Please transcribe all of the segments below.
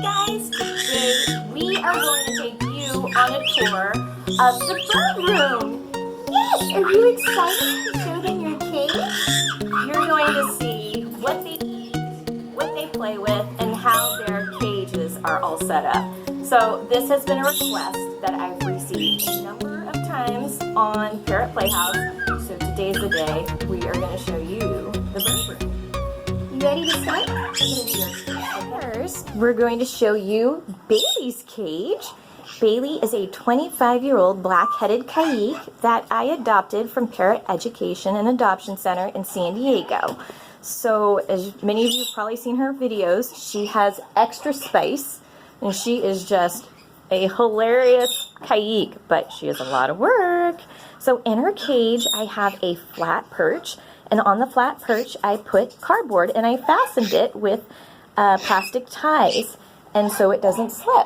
Guys, today we are going to take you on a tour of the bird room. Yes, are you excited to show them your cage? You're going to see what they eat, what they play with, and how their cages are all set up. So this has been a request that I've received a number of times on Parrot Playhouse. So today's the day we are going to show you the bird room. You ready to start? First, we're going to show you Bailey's cage. Bailey is a 25-year-old black-headed caique that I adopted from Parrot Education and Adoption Center in San Diego. So, as many of you have probably seen her videos, she has extra spice, and she is just a hilarious caique, but she has a lot of work. So, in her cage, I have a flat perch, and on the flat perch, I put cardboard, and I fastened it with plastic ties, and so it doesn't slip.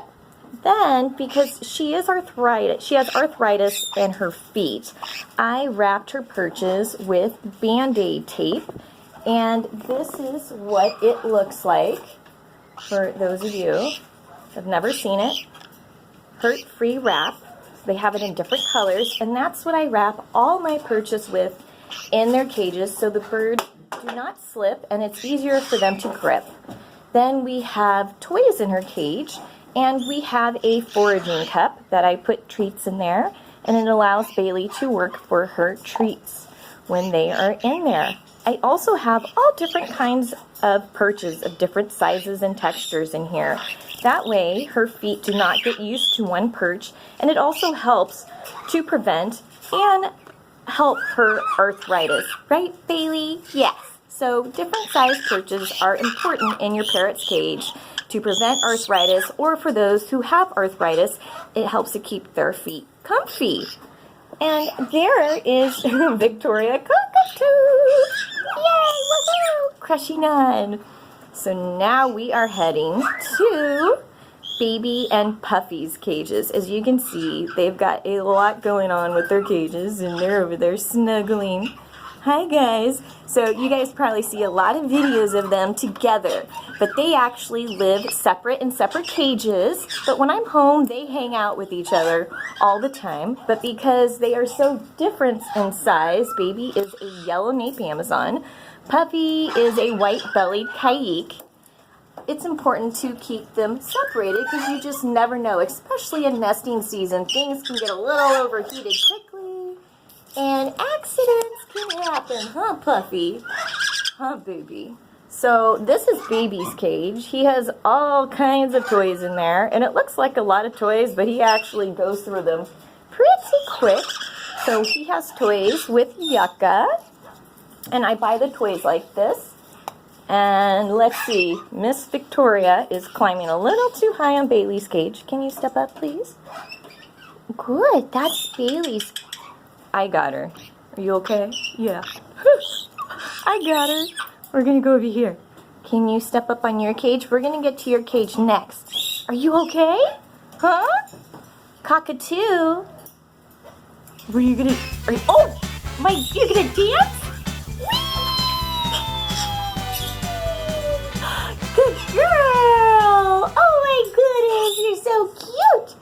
Then, because she has arthritis in her feet, I wrapped her perches with Band-Aid tape, and this is what it looks like for those of you that have never seen it. Hurt-free wrap. They have it in different colors, and that's what I wrap all my perches with in their cages so the birds do not slip and it's easier for them to grip. Then we have toys in her cage, and we have a foraging cup that I put treats in there, and it allows Bailey to work for her treats when they are in there. I also have all different kinds of perches of different sizes and textures in here. That way her feet do not get used to one perch, and it also helps to prevent and help her arthritis. Right, Bailey? Yes. So different size perches are important in your parrot's cage to prevent arthritis, or for those who have arthritis, it helps to keep their feet comfy. And there is Victoria Cockatoo! Yay! Woohoo! Crushing on. So now we are heading to Baby and Puffy's cages. As you can see, they've got a lot going on with their cages, and they're over there snuggling. Hi guys! So you guys probably see a lot of videos of them together, but they actually live separate in separate cages, but when I'm home they hang out with each other all the time. But because they are so different in size, Baby is a yellow nape Amazon, Puffy is a white-bellied caique, it's important to keep them separated because you just never know, especially in nesting season, things can get a little overheated quickly. And accidents can happen, huh, Puffy? Huh, Baby? So this is Baby's cage. He has all kinds of toys in there, and it looks like a lot of toys, but he actually goes through them pretty quick. So he has toys with Yucca, and I buy the toys like this. And let's see, Miss Victoria is climbing a little too high on Bailey's cage. Can you step up, please? Good, that's Bailey's. I got her. Are you okay? Yeah. I got her. We're going to go over here. Can you step up on your cage? We're going to get to your cage next. Are you okay? Huh? Cockatoo. Were you going to... Oh! You're going to dance? Good girl! Oh my goodness, you're so cute!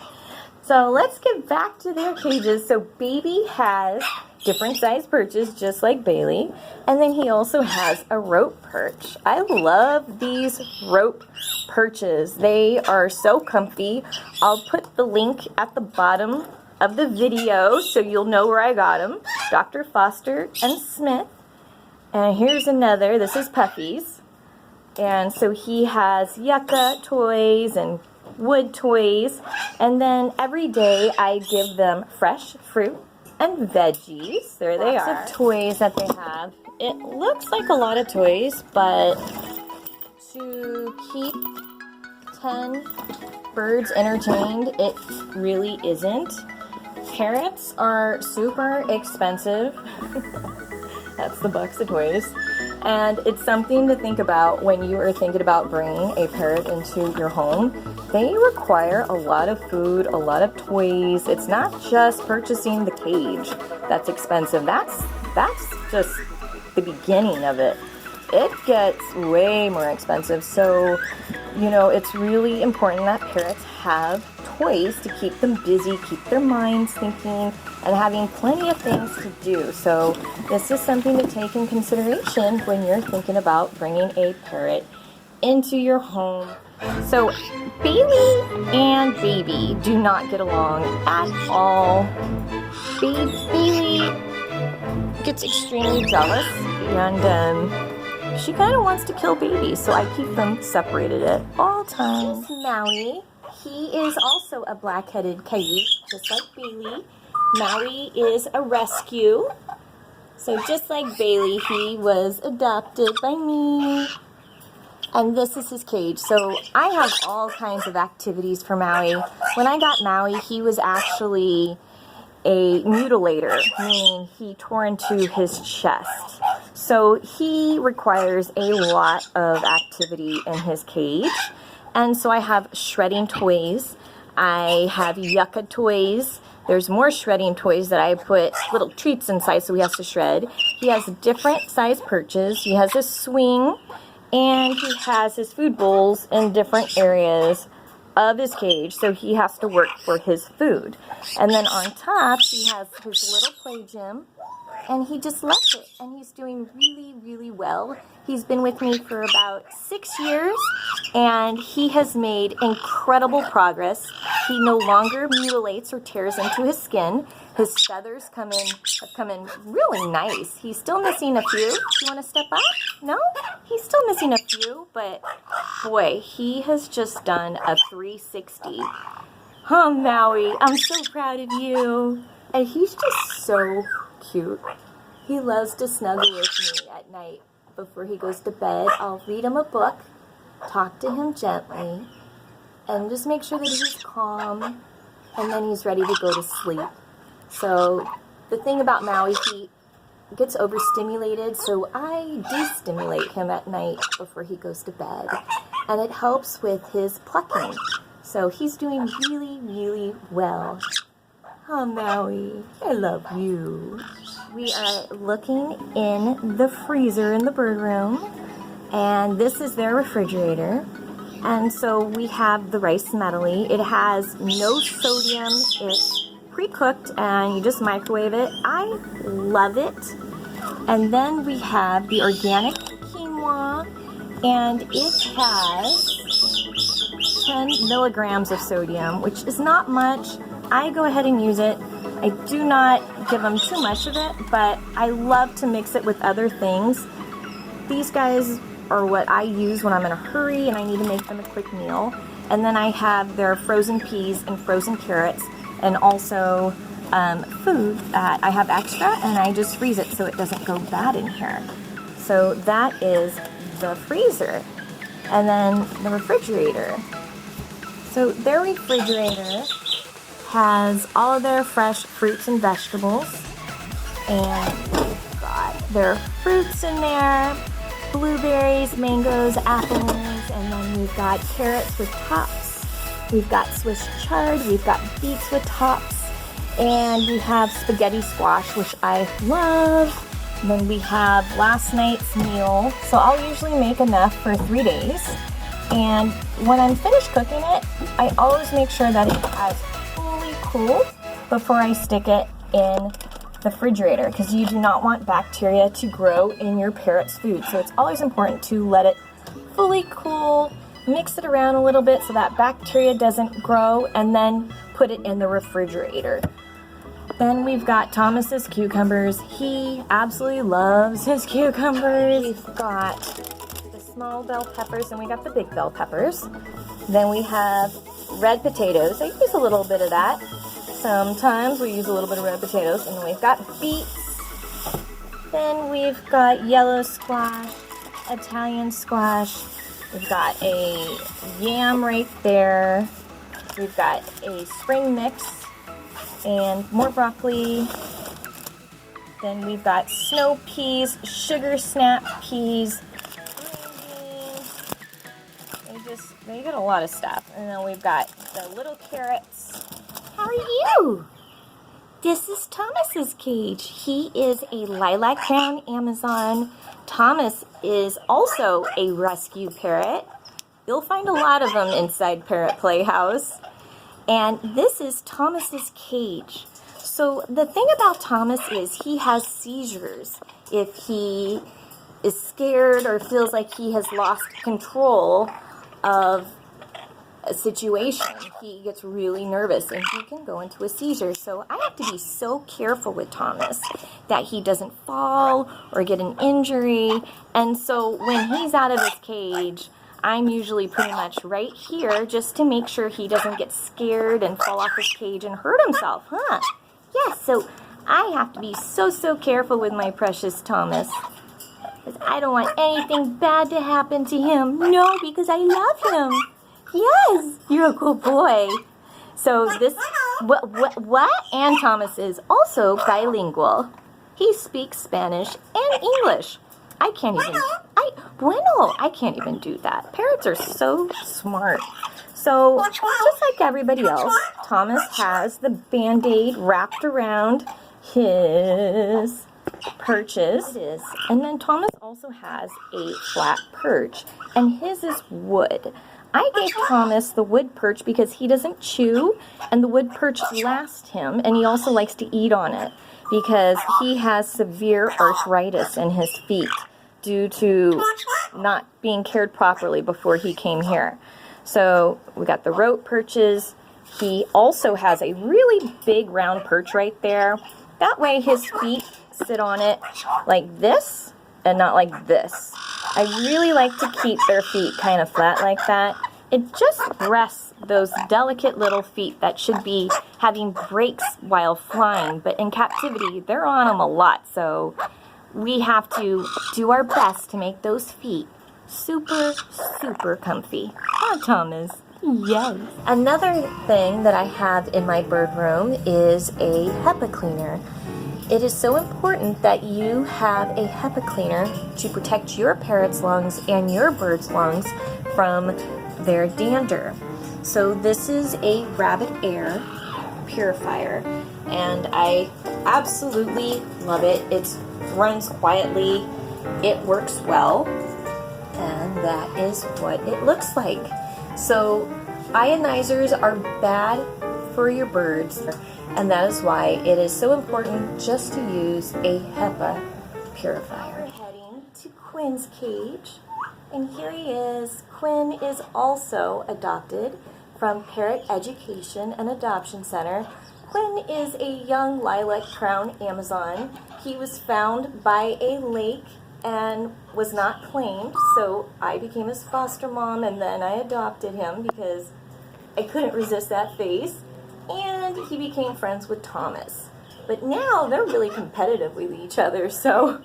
So let's get back to their cages. So Baby has different size perches just like Bailey, and then he also has a rope perch. I love these rope perches. They are so comfy. I'll put the link at the bottom of the video so you'll know where I got them. Dr. Foster and Smith. And here's another. This is Puffy's. And so he has Yucca toys and wood toys, and then every day I give them fresh fruit and veggies. There they are. Lots of toys that they have. It looks like a lot of toys, but to keep 10 birds entertained, it really isn't. Parrots are super expensive. That's the box of toys. And it's something to think about when you are thinking about bringing a parrot into your home. They require a lot of food, a lot of toys. It's not just purchasing the cage that's expensive. That's just the beginning of it. It gets way more expensive. So You know, it's really important that parrots have toys to keep them busy, keep their minds thinking, and having plenty of things to do. So this is something to take in consideration when you're thinking about bringing a parrot into your home. So Bailey and Baby do not get along at all. Bailey gets extremely jealous, and she kind of wants to kill Baby, so I keep them separated at all times. Maui, he is also a black-headed caique, just like Bailey. Maui is a rescue. So just like Bailey, he was adopted by me. And this is his cage. So I have all kinds of activities for Maui. When I got Maui, he was actually a mutilator, meaning he tore into his chest. So he requires a lot of activity in his cage. And so I have shredding toys. I have yucca toys. There's more shredding toys that I put little treats inside so he has to shred. He has different size perches. He has a swing. And he has his food bowls in different areas of his cage, so he has to work for his food. And then on top, he has his little play gym, and he just loves it. And he's doing really, really well. He's been with me for about 6 years, and he has made incredible progress. He no longer mutilates or tears into his skin. His feathers have come in really nice. He's still missing a few. You want to step up? No? He's still missing a few, but boy, he has just done a 360. Oh, Maui, I'm so proud of you. And he's just so cute. He loves to snuggle with me at night before he goes to bed. I'll read him a book, talk to him gently, and just make sure that he's calm, and then he's ready to go to sleep. So the thing about Maui, he gets overstimulated, so I de-stimulate him at night before he goes to bed. And it helps with his plucking. So he's doing really, really well. Oh, Maui, I love you. We are looking in the freezer in the bird room, and this is their refrigerator. And so we have the rice medley. It has no sodium. It's pre-cooked and you just microwave it. I love it. And then we have the organic quinoa, and it has 10 milligrams of sodium, which is not much. I go ahead and use it. I do not give them too much of it, but I love to mix it with other things. These guys are what I use when I'm in a hurry and I need to make them a quick meal. And then I have their frozen peas and frozen carrots, and also food that I have extra, and I just freeze it so it doesn't go bad in here. So that is the freezer. And then the refrigerator. So their refrigerator has all of their fresh fruits and vegetables, and we've got their fruits in there, blueberries, mangoes, apples, and then we've got carrots with tops. We've got Swiss chard, we've got beets with tops, and we have spaghetti squash, which I love. And then we have last night's meal. So I'll usually make enough for 3 days. And when I'm finished cooking it, I always make sure that it has fully cooled before I stick it in the refrigerator, because you do not want bacteria to grow in your parrot's food. So it's always important to let it fully cool. Mix it around a little bit so that bacteria doesn't grow, and then put it in the refrigerator. Then we've got Thomas's cucumbers. He absolutely loves his cucumbers. We've got the small bell peppers, and we got the big bell peppers. Then we have red potatoes. I use a little bit of that. Sometimes we use a little bit of red potatoes. And then we've got beets. Then we've got yellow squash, Italian squash. We've got a yam right there. We've got a spring mix and more broccoli. Then we've got snow peas, sugar snap peas, green beans. They get a lot of stuff. And then we've got the little carrots. How are you? This is Thomas's cage. He is a lilac brown Amazon. Thomas is also a rescue parrot. You'll find a lot of them inside Parrot Playhouse. And this is Thomas's cage. So the thing about Thomas is he has seizures. If he is scared or feels like he has lost control of a situation, he gets really nervous and he can go into a seizure. So I have to be so careful with Thomas that he doesn't fall or get an injury. And so when he's out of his cage, I'm usually pretty much right here just to make sure he doesn't get scared and fall off his cage and hurt himself, huh? Yes, so I have to be so careful with my precious Thomas, because I don't want anything bad to happen to him. No, because I love him. Yes, you're a good boy. So this, what? And Thomas is also bilingual. He speaks Spanish and English. I can't even do that. Parrots are so smart. So, just like everybody else, Thomas has the Band-Aid wrapped around his perches. And then Thomas also has a flat perch, and his is wood. I gave Thomas the wood perch because he doesn't chew, and the wood perch lasts him, and he also likes to eat on it because he has severe arthritis in his feet due to not being cared properly before he came here. So we got the rope perches. He also has a really big round perch right there. That way his feet sit on it like this and not like this. I really like to keep their feet kind of flat like that. It just rests those delicate little feet that should be having breaks while flying, but in captivity they're on them a lot, so we have to do our best to make those feet super comfy. Huh, Thomas? Yes. Another thing that I have in my bird room is a HEPA cleaner. It is so important that you have a HEPA cleaner to protect your parrot's lungs and your bird's lungs from their dander. So this is a Rabbit Air Purifier, and I absolutely love it. It runs quietly, it works well, and that is what it looks like. So ionizers are bad for your birds, and that is why it is so important just to use a HEPA purifier. We're heading to Quinn's cage, and here he is. Quinn is also adopted from Parrot Education and Adoption Center. Quinn is a young lilac crown Amazon. He was found by a lake and was not claimed, so I became his foster mom, and then I adopted him because I couldn't resist that face, and he became friends with Thomas. But now they're really competitive with each other, so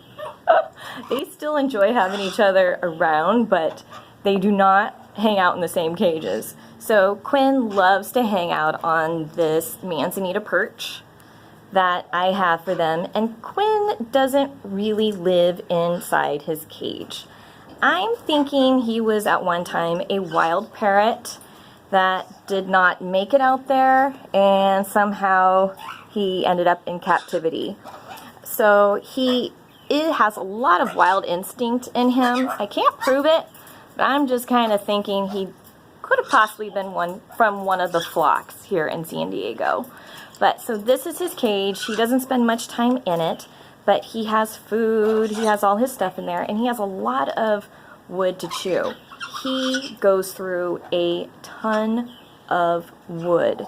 they still enjoy having each other around, but they do not hang out in the same cages. So Quinn loves to hang out on this manzanita perch that I have for them, and Quinn doesn't really live inside his cage. I'm thinking he was at one time a wild parrot that did not make it out there, and somehow he ended up in captivity. So it has a lot of wild instinct in him. I can't prove it, but I'm just kind of thinking he could have possibly been from one of the flocks here in San Diego. But so this is his cage. He doesn't spend much time in it, but he has food, he has all his stuff in there, and he has a lot of wood to chew. He goes through a ton of wood.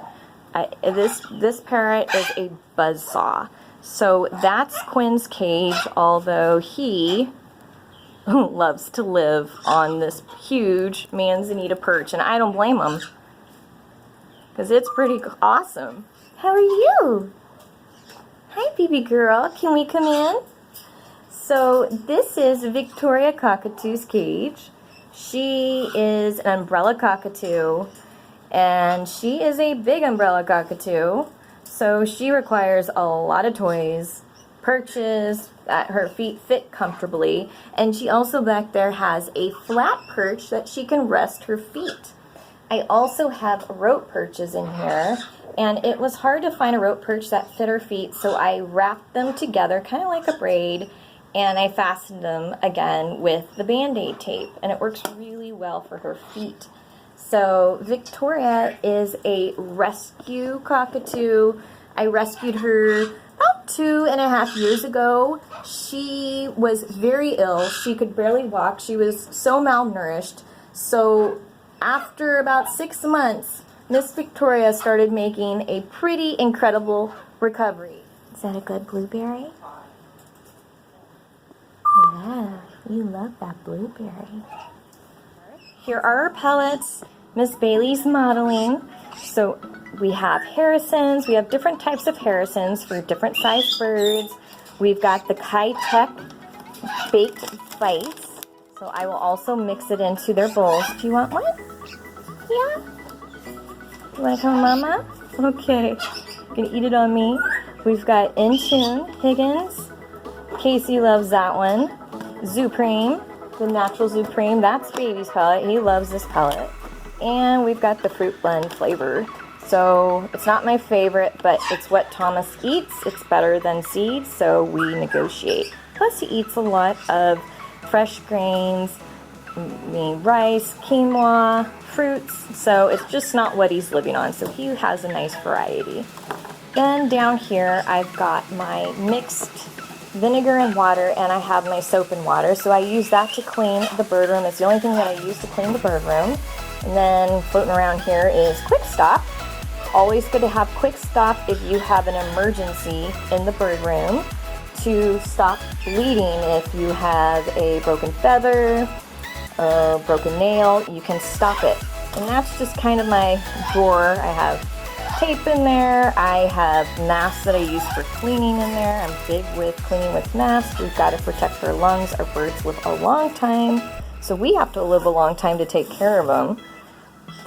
This parrot is a buzzsaw. So that's Quinn's cage, although he loves to live on this huge manzanita perch, and I don't blame him, because it's pretty awesome. How are you? Hi, baby girl. Can we come in? So this is Victoria Cockatoo's cage. She is an umbrella cockatoo, and she is a big umbrella cockatoo, so she requires a lot of toys, perches that her feet fit comfortably, and she also back there has a flat perch that she can rest her feet. I also have rope perches in here, and it was hard to find a rope perch that fit her feet, so I wrapped them together kind of like a braid, and I fastened them again with the Band-Aid tape, and it works really well for her feet. So Victoria is a rescue cockatoo. I rescued her about 2.5 years ago. She was very ill. She could barely walk. She was so malnourished. So after about 6 months, Miss Victoria started making a pretty incredible recovery. Is that a good blueberry? Yeah, you love that blueberry. Here are our pellets. Miss Bailey's modeling. So we have Harrisons. We have different types of Harrisons for different sized birds. We've got the caique baked bites. So I will also mix it into their bowls. Do you want one? Yeah? You want to come, Mama? Okay. You're going to eat it on me. We've got In Tune, Higgins. Casey loves that one. Zupreme, the natural Zupreme. That's Baby's pellet. He loves this pellet. And we've got the fruit blend flavor. So it's not my favorite, but it's what Thomas eats. It's better than seeds, so we negotiate. Plus he eats a lot of fresh grains, rice, quinoa, fruits. So it's just not what he's living on. So he has a nice variety. Then down here I've got my mixed vinegar and water, and I have my soap and water. So I use that to clean the bird room. It's the only thing that I use to clean the bird room. And then floating around here is Kwik Stop. Always good to have Kwik Stop if you have an emergency in the bird room to stop bleeding. If you have a broken feather, a broken nail, you can stop it. And that's just kind of my drawer. I have tape in there. I have masks that I use for cleaning in there. I'm big with cleaning with masks. We've got to protect our lungs. Our birds live a long time, so we have to live a long time to take care of them.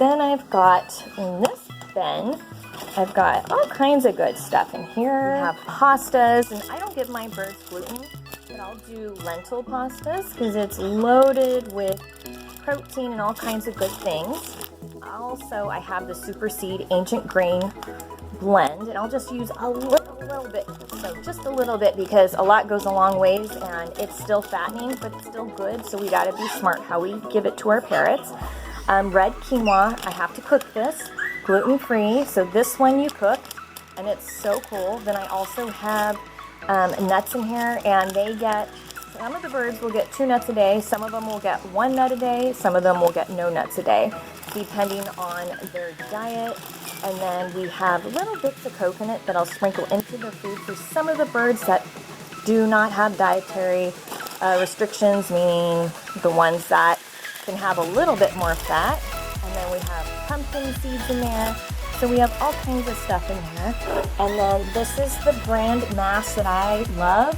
Then I've got in this bin, I've got all kinds of good stuff in here. I have pastas, and I don't give my birds gluten, but I'll do lentil pastas because it's loaded with protein and all kinds of good things. Also, I have the Super Seed Ancient Grain blend, and I'll just use a little bit, so just a little bit, because a lot goes a long ways, and it's still fattening, but it's still good, so we gotta be smart how we give it to our parrots. Red quinoa, I have to cook this, gluten-free, so this one you cook, and it's so cool. Then I also have nuts in here, and they get, some of the birds will get 2 nuts a day, some of them will get 1 nut a day, some of them will get no nuts a day, depending on their diet. And then we have little bits of coconut that I'll sprinkle into their food for some of the birds that do not have dietary restrictions, meaning the ones that can have a little bit more fat. And then we have pumpkin seeds in there. So we have all kinds of stuff in here. And then this is the brand mask that I love.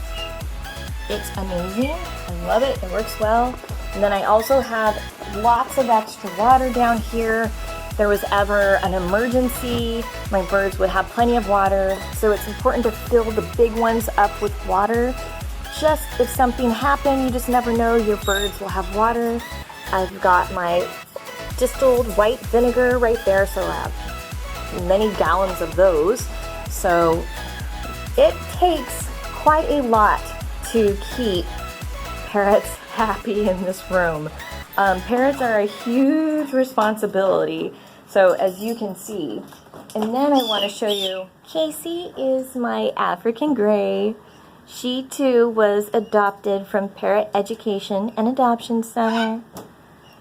It's amazing. I love it. It works well. And then I also have lots of extra water down here. If there was ever an emergency, my birds would have plenty of water. So it's important to fill the big ones up with water. Just if something happened, you just never know, your birds will have water. I've got my distilled white vinegar right there, so I have many gallons of those. So it takes quite a lot to keep parrots happy in this room. Parrots are a huge responsibility, so as you can see. And then I want to show you, Casey is my African Gray. She too was adopted from Parrot Education and Adoption Center.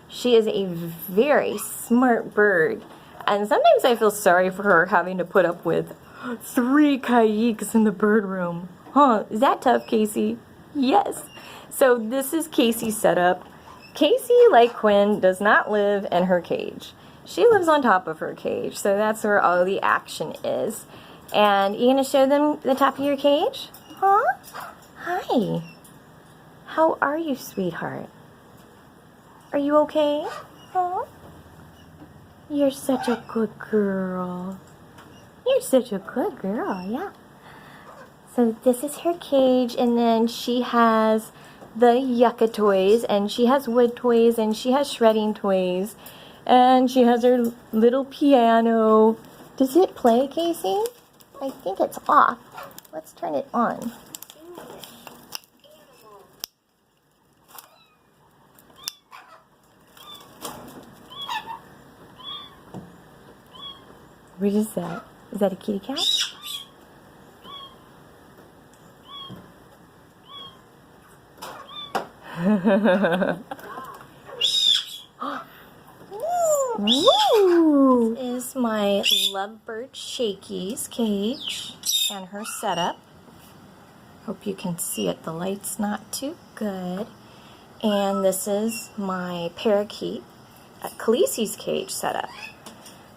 She is a very smart bird, and sometimes I feel sorry for her having to put up with 3 caiques in the bird room. Huh, is that tough, Casey? Yes. So this is Casey's setup. Casey, like Quinn, does not live in her cage. She lives on top of her cage, so that's where all the action is. And you gonna show them the top of your cage? Huh? Hi. How are you, sweetheart? Are you okay? Huh? You're such a good girl. You're such a good girl, yeah. So this is her cage, and then she has the yucca toys, and she has wood toys, and she has shredding toys, and she has her little piano. Does it play, Casey? I think it's off. Let's turn it on. What is that? Is that a kitty cat? Woo! This is my lovebird Shakey's cage and her setup. Hope you can see it. The light's not too good. And this is my parakeet, Khaleesi's cage setup.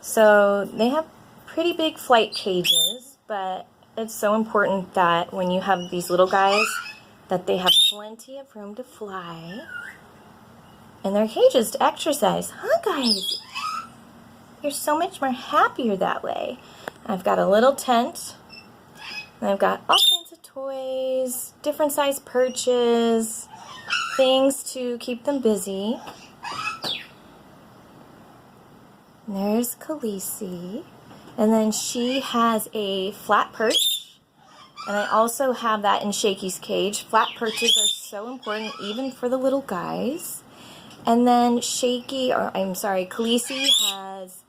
So they have pretty big flight cages, but it's so important that when you have these little guys that they have plenty of room to fly in their cages to exercise. Huh, guys? You're so much more happier that way. I've got a little tent, and I've got all kinds of toys, different size perches, things to keep them busy. And there's Khaleesi, and then she has a flat perch, and I also have that in Shakey's cage. Flat perches are so important even for the little guys. And then Khaleesi has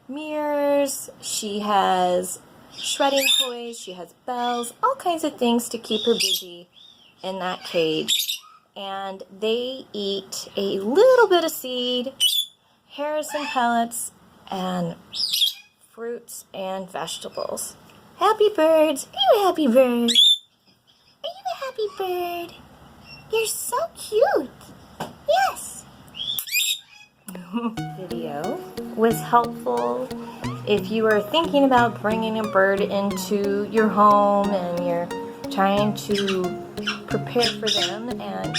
mirrors, she has shredding toys, she has bells, all kinds of things to keep her busy in that cage. And they eat a little bit of seed, hairs and pellets, and fruits and vegetables. Happy birds! Are you a happy bird? Are you a happy bird? You're so cute! Yes! Video was helpful if you are thinking about bringing a bird into your home and you're trying to prepare for them and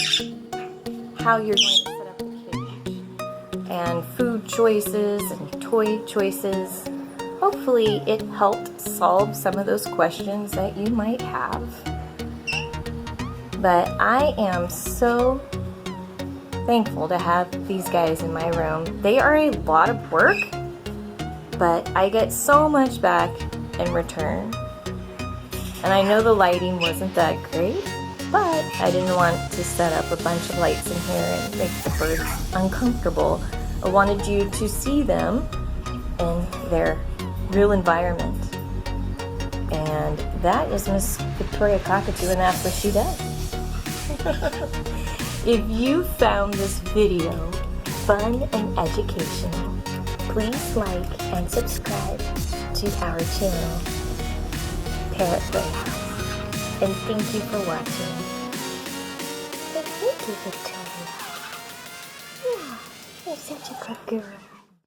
how you're going to set up the cage and food choices and toy choices. Hopefully it helped solve some of those questions that you might have. But I am so thankful to have these guys in my room. They are a lot of work, but I get so much back in return. And I know the lighting wasn't that great, but I didn't want to set up a bunch of lights in here and make the birds uncomfortable. I wanted you to see them in their real environment. And that is Miss Victoria Cockatoo, and that's what she does. If you found this video fun and educational, please like and subscribe to our channel, Parrot Playhouse. And thank you for watching. And thank you, Victoria. Yeah, you're such a good girl.